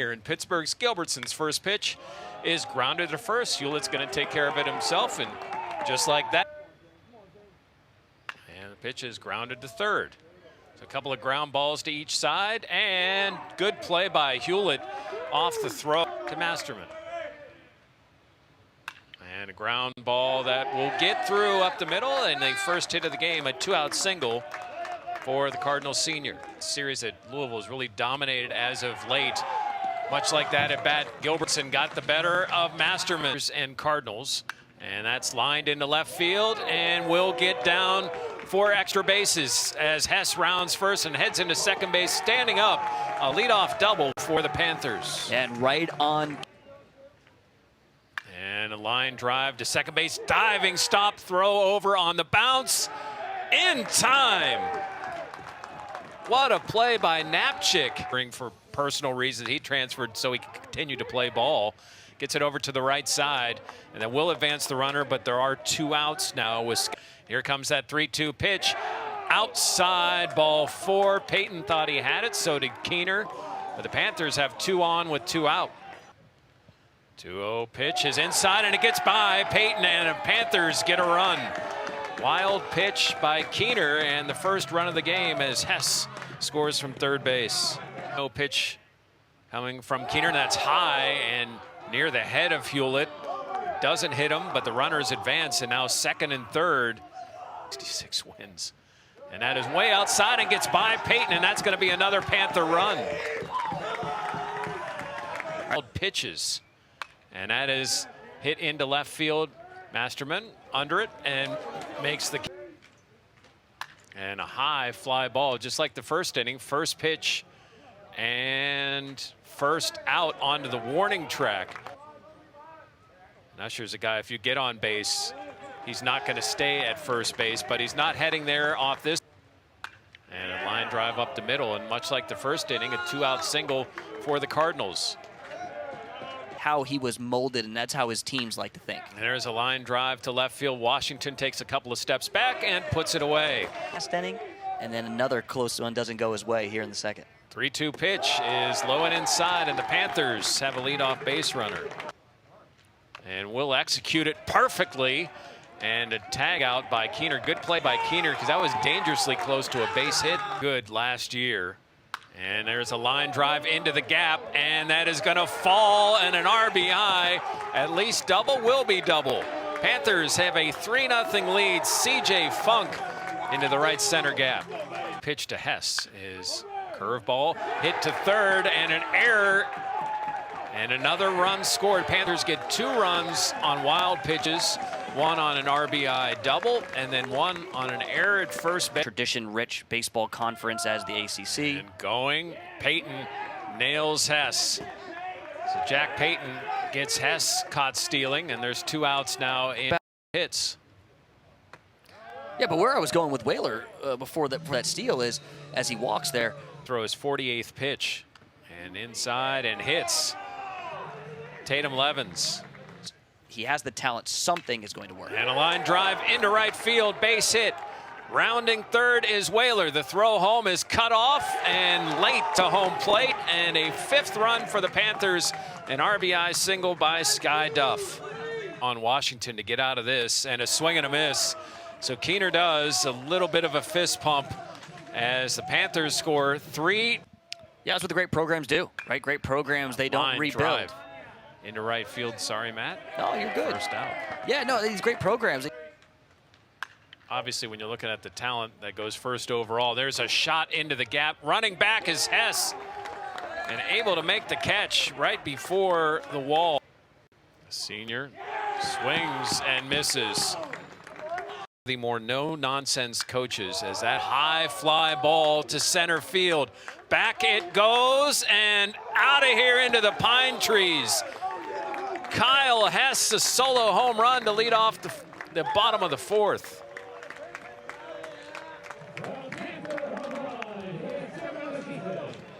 Here in Pittsburgh's Gilbertson's first pitch is grounded to first. Hewlett's going to take care of it himself, and just like that. And the pitch is grounded to third. So a couple of ground balls to each side, and good play by Hewlett off the throw to Masterman. And a ground ball that will get through up the middle, and the first hit of the game, a two-out single for the Cardinals senior. The series that Louisville has really dominated as of late. Much like that at bat, Gilbertson got the better of Masterman and Cardinals. And that's lined into left field and will get down for extra bases as Hess rounds first and heads into second base, standing up. A leadoff double for the Panthers. And right on. And a line drive to second base, diving stop, throw over on the bounce in time. What a play by Napchik. For personal reasons, he transferred so he could continue to play ball. Gets it over to the right side, and then will advance the runner, but there are two outs now. Here comes that 3-2 pitch. Outside, ball four. Payton thought he had it, so did Keener. But the Panthers have two on with two out. 2-0 pitch is inside, and it gets by Payton, and the Panthers get a run. Wild pitch by Keener, and the first run of the game as Hess scores from third base. No pitch coming from Keener, and that's high and near the head of Hewlett. Doesn't hit him, but the runners advance, and now second and third. 66 wins. And that is way outside and gets by Payton, and that's going to be another Panther run. Wild pitches, and that is hit into left field. Masterman under it and makes the. And a high fly ball, just like the first inning. First pitch and first out onto the warning track. Usher's a guy, if you get on base, he's not going to stay at first base, but he's not heading there off this. And a line drive up the middle, and much like the first inning, a two-out single for the Cardinals. How he was molded, and that's how his teams like to think. And there's a line drive to left field. Washington takes a couple of steps back and puts it away. Last inning, and then another close one doesn't go his way here in the second. 3-2 pitch is low and inside, and the Panthers have a leadoff base runner. And will execute it perfectly. And a tag out by Keener. Good play by Keener, because that was dangerously close to a base hit. Good last year. And there's a line drive into the gap, and that is going to fall, and an RBI. At least double will be double. Panthers have a 3-0 lead. CJ Funk into the right center gap. Pitch to Hess is curveball, hit to third, and an error. And another run scored. Panthers get 2 runs on wild pitches, 1 on an RBI double, and then 1 on an error at first base. Tradition-rich baseball conference as the ACC. And going, Payton nails Hess. So Jack Payton gets Hess caught stealing, and there's 2 outs now in hits. Yeah, but where I was going with Whaler before that steal is, as he walks there. Throws 48th pitch, and inside and hits. Tatum Levens. He has the talent. Something is going to work. And a line drive into right field, base hit. Rounding third is Whaler. The throw home is cut off and late to home plate. And a 5th run for the Panthers. An RBI single by Sky Duff on Washington to get out of this. And a swing and a miss. So Keener does a little bit of a fist pump as the Panthers score 3. Yeah, that's what the great programs do, right? Great programs, they don't rebuild. Drive into right field. Sorry, Matt. No, you're good. First out. Yeah, no, these great programs. Obviously, when you're looking at the talent that goes first overall, there's a shot into the gap. Running back is Hess, and able to make the catch right before the wall. The senior swings and misses. The more no-nonsense coaches as that high fly ball to center field. Back it goes and out of here into the pine trees. Kyle Hess, a solo home run to lead off the bottom of the 4th.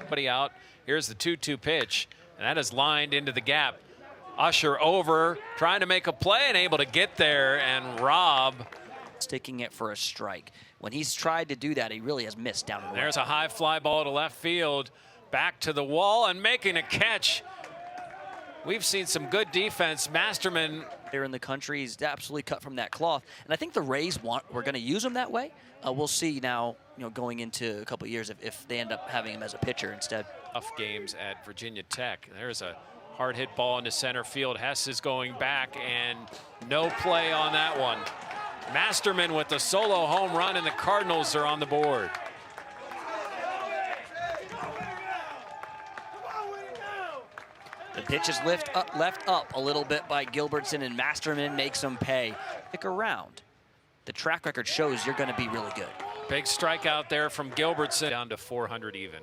Somebody out. Here's the 2-2 pitch, and that is lined into the gap. Usher over, trying to make a play and able to get there and rob. Sticking it for a strike. When he's tried to do that, he really has missed down the road. There's a high fly ball to left field. back to the wall and making a catch. We've seen some good defense. Masterman there in the country, he's absolutely cut from that cloth, and I think the Rays we're going to use him that way. We'll see now, going into a couple of years if they end up having him as a pitcher instead. Tough games at Virginia Tech. There's a hard hit ball into center field. Hess is going back and no play on that one. Masterman with the solo home run, and the Cardinals are on the board. The pitch is left up a little bit by Gilbertson, and Masterman makes him pay. Stick around. The track record shows you're going to be really good. Big strikeout there from Gilbertson, down to 400 even.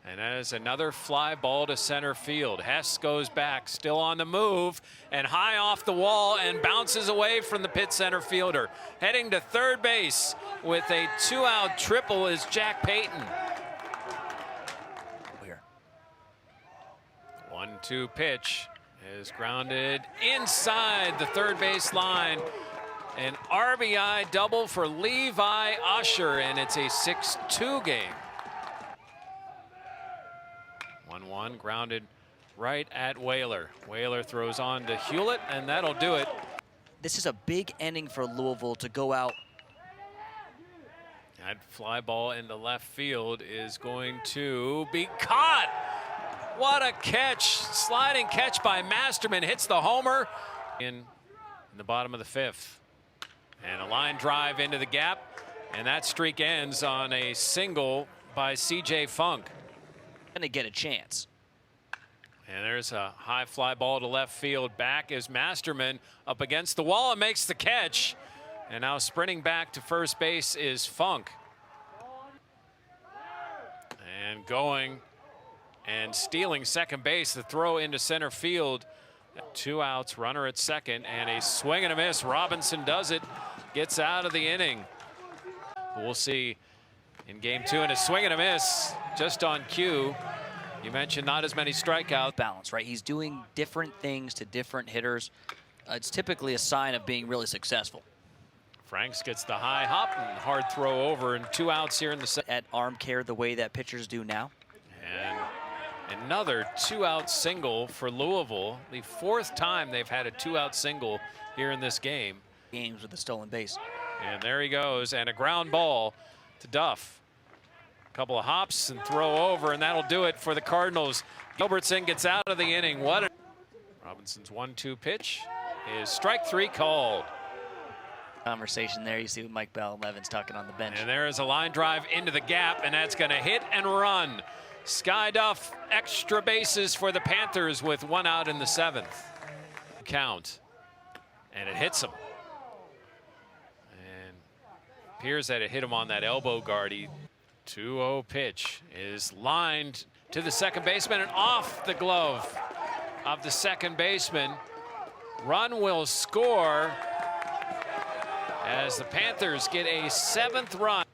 And that is another fly ball to center field. Hess goes back, still on the move, and high off the wall and bounces away from the pit center fielder. Heading to third base with a 2-out triple is Jack Payton. 1-2 pitch is grounded inside the third base line. An RBI double for Levi Usher, and it's a 6-2 game. 1-1 grounded right at Whaler. Whaler throws on to Hewlett, and that'll do it. This is a big inning for Louisville to go out. That fly ball into left field is going to be caught. What a catch. Sliding catch by Masterman, hits the homer in the bottom of the fifth. And a line drive into the gap, and that streak ends on a single by C.J. Funk. Gonna get a chance. And there's a high fly ball to left field. Back is Masterman up against the wall and makes the catch. And now sprinting back to first base is Funk. And going and stealing second base, the throw into center field. 2 outs, runner at second, and a swing and a miss. Robinson does it, gets out of the inning. We'll see in game 2, and a swing and a miss just on cue. You mentioned not as many strikeouts. Balance, right? He's doing different things to different hitters. It's typically a sign of being really successful. Franks gets the high hop and hard throw over, and 2 outs here in the second. At arm care the way that pitchers do now. And another 2-out single for Louisville. The 4th time they've had a 2-out single here in this game. Games with the stolen base. And there he goes, and a ground ball to Duff. A couple of hops and throw over, and that'll do it for the Cardinals. Gilbertson gets out of the inning. Robinson's 1-2 pitch is strike 3 called. Conversation there. You see with Mike Bell, Levin's talking on the bench. And there is a line drive into the gap, and that's going to hit and run. Sky Duff, extra bases for the Panthers with 1 out in the 7th. Count, and it hits him. And appears that it hit him on that elbow guard. 2-0 pitch is lined to the second baseman and off the glove of the second baseman. Run will score as the Panthers get a 7th run.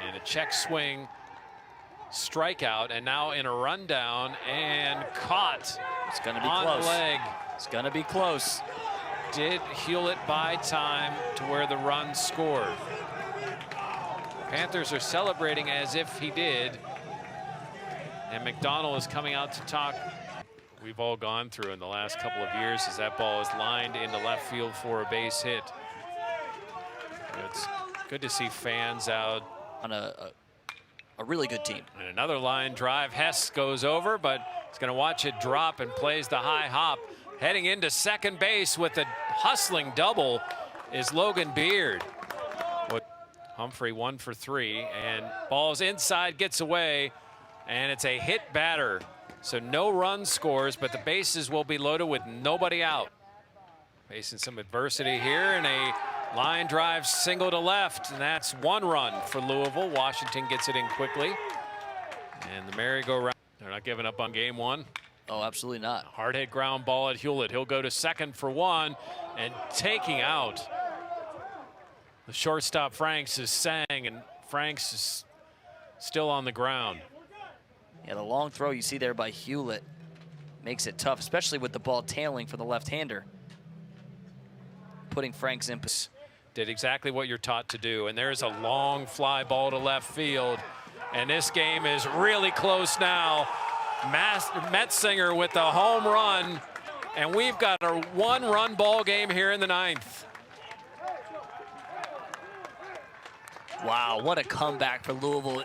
And a check swing. Strikeout, and now in a rundown, and caught. It's going to be on close. The leg. It's going to be close. Did Hewlett buy time to where the run scored? Panthers are celebrating as if he did, and McDonald is coming out to talk. We've all gone through in the last couple of years as that ball is lined into left field for a base hit. It's good to see fans out on a really good team. And another line drive. Hess goes over, but he's going to watch it drop and plays the high hop. Heading into second base with a hustling double is Logan Beard. Humphrey 1 for 3, and ball's inside, gets away, and it's a hit batter. So no run scores, but the bases will be loaded with nobody out. Facing some adversity here, and a line drive single to left, and that's 1 run for Louisville. Washington gets it in quickly. And the merry-go-round. They're not giving up on game 1. Oh, absolutely not. Hard hit ground ball at Hewlett. He'll go to second for 1, and taking out. The shortstop Franks is sang, and Franks is still on the ground. Yeah, the long throw you see there by Hewlett makes it tough, especially with the ball tailing for the left-hander. Putting Franks in. Did exactly what you're taught to do, and there's a long fly ball to left field, And this game is really close now. Metzinger with the home run. And we've got a one-run ball game here in the 9th. Wow, what a comeback for Louisville.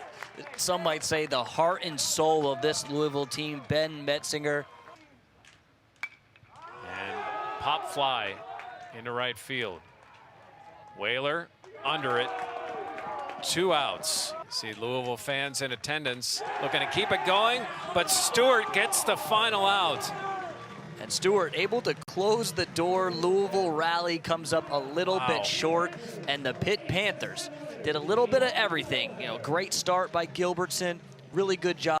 Some might say the heart and soul of this Louisville team, Ben Metzinger. And pop fly into right field. Whaler under it. 2 outs. See Louisville fans in attendance looking to keep it going, but Stewart gets the final out. And Stewart able to close the door. Louisville rally comes up a little bit short, and the Pitt Panthers did a little bit of everything. You know, great start by Gilbertson, really good job.